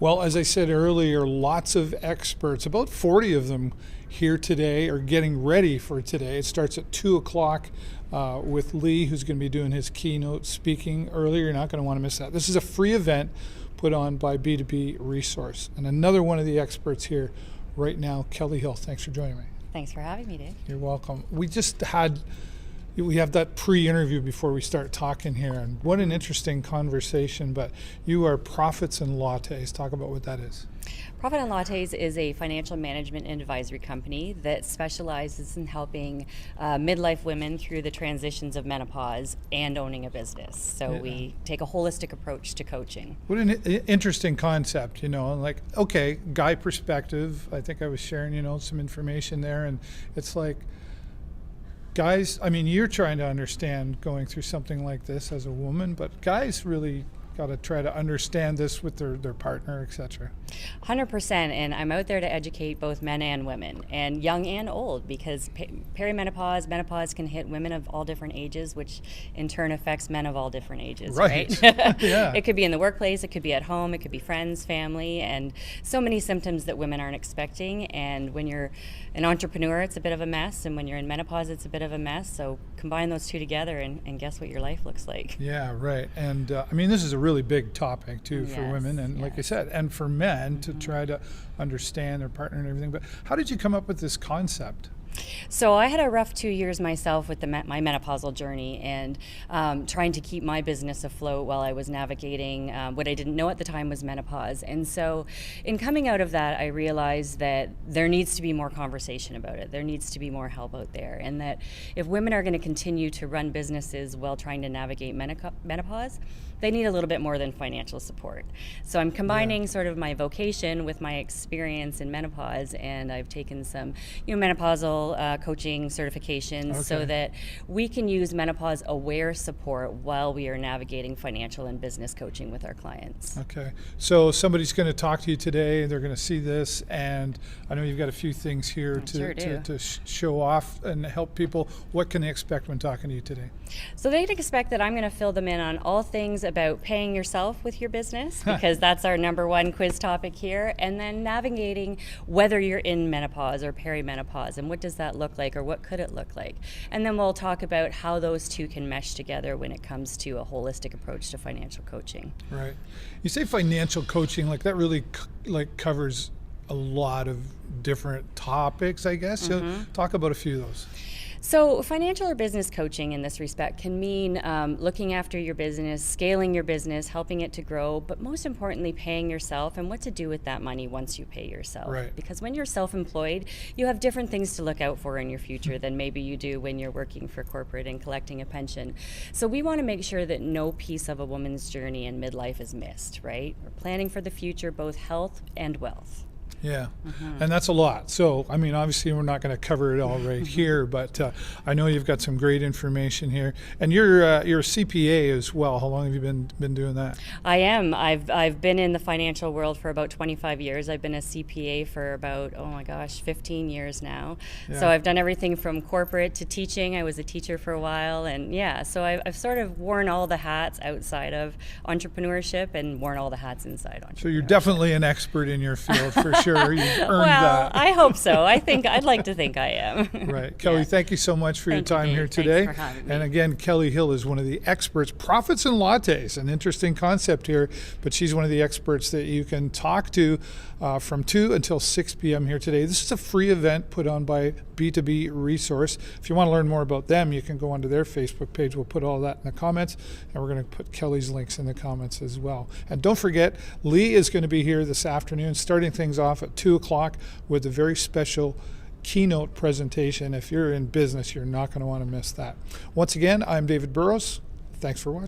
Well, as I said earlier, lots of experts, about 40 of them here today, are getting ready for today. It starts at 2 o'clock with Lee, who's going to be doing his keynote speaking earlier. You're not going to want to miss that. This is a free event put on by B2B Resource. And another one of the experts here right now, Kelly Hill. Thanks for joining me. Thanks for having me, Dave. You're welcome. We have that pre-interview before we start talking here, and what an interesting conversation. But you are Profits and Lattes. Talk about what that is. Profit and Lattes is a financial management and advisory company that specializes in helping midlife women through the transitions of menopause and owning a business. So we take a holistic approach to coaching. What an interesting concept, like, okay, guy perspective. I think I was sharing, some information there, and it's like, guys, I mean, you're trying to understand going through something like this as a woman, but guys really got to try to understand this with their partner, etc. 100%, and I'm out there to educate both men and women, and young and old, because perimenopause, menopause can hit women of all different ages, which in turn affects men of all different ages, right? Yeah. It could be in the workplace, it could be at home, it could be friends, family, and so many symptoms that women aren't expecting. And when you're an entrepreneur, it's a bit of a mess, and when you're in menopause, it's a bit of a mess. So combine those two together and guess what your life looks like. Yeah, right. And I mean, this is a really big topic too for women, and like I said, and for men to try to understand their partner and everything. But how did you come up with this concept? So I had a rough 2 years myself with my menopausal journey, and trying to keep my business afloat while I was navigating what I didn't know at the time was menopause. And so in coming out of that, I realized that there needs to be more conversation about it. There needs to be more help out there, and that if women are going to continue to run businesses while trying to navigate menopause, they need a little bit more than financial support. So I'm combining sort of my vocation with my experience in menopause, and I've taken some menopausal coaching certifications so that we can use menopause aware support while we are navigating financial and business coaching with our clients. Okay, so somebody's going to talk to you today, and they're going to see this, and I know you've got a few things here to show off and help people. What can they expect when talking to you today? So they can expect that I'm going to fill them in on all things about paying yourself with your business, because that's our number one quiz topic here, and then navigating whether you're in menopause or perimenopause, and what does that look like, or what could it look like. And then we'll talk about how those two can mesh together when it comes to a holistic approach to financial coaching. Right. You say financial coaching, like that really covers a lot of different topics, I guess. So talk about a few of those. So financial or business coaching in this respect can mean looking after your business, scaling your business, helping it to grow, but most importantly, paying yourself and what to do with that money once you pay yourself. Right. Because when you're self-employed, you have different things to look out for in your future than maybe you do when you're working for corporate and collecting a pension. So we want to make sure that no piece of a woman's journey in midlife is missed, right? We're planning for the future, both health and wealth. Yeah, and that's a lot. So, I mean, obviously we're not going to cover it all right here, but I know you've got some great information here. And you're a CPA as well. How long have you been doing that? I am. I've been in the financial world for about 25 years. I've been a CPA for about, 15 years now. Yeah. So I've done everything from corporate to teaching. I was a teacher for a while, and so I've sort of worn all the hats outside of entrepreneurship and worn all the hats inside entrepreneurship. So you're definitely an expert in your field for sure. You've earned that. I hope so. I'd like to think I am. Right. Kelly, thank you so much for your time here today. Thanks for having me. And again, Kelly Hill is one of the experts. Profits and Lattes, an interesting concept here, but she's one of the experts that you can talk to from 2 until 6 p.m. here today. This is a free event put on by B2B Resource. If you want to learn more about them, you can go onto their Facebook page. We'll put all that in the comments, and we're going to put Kelly's links in the comments as well. And don't forget, Lee is going to be here this afternoon, starting things off at 2 o'clock with a very special keynote presentation. If you're in business, you're not going to want to miss that. Once again, I'm David Burrows. Thanks for watching.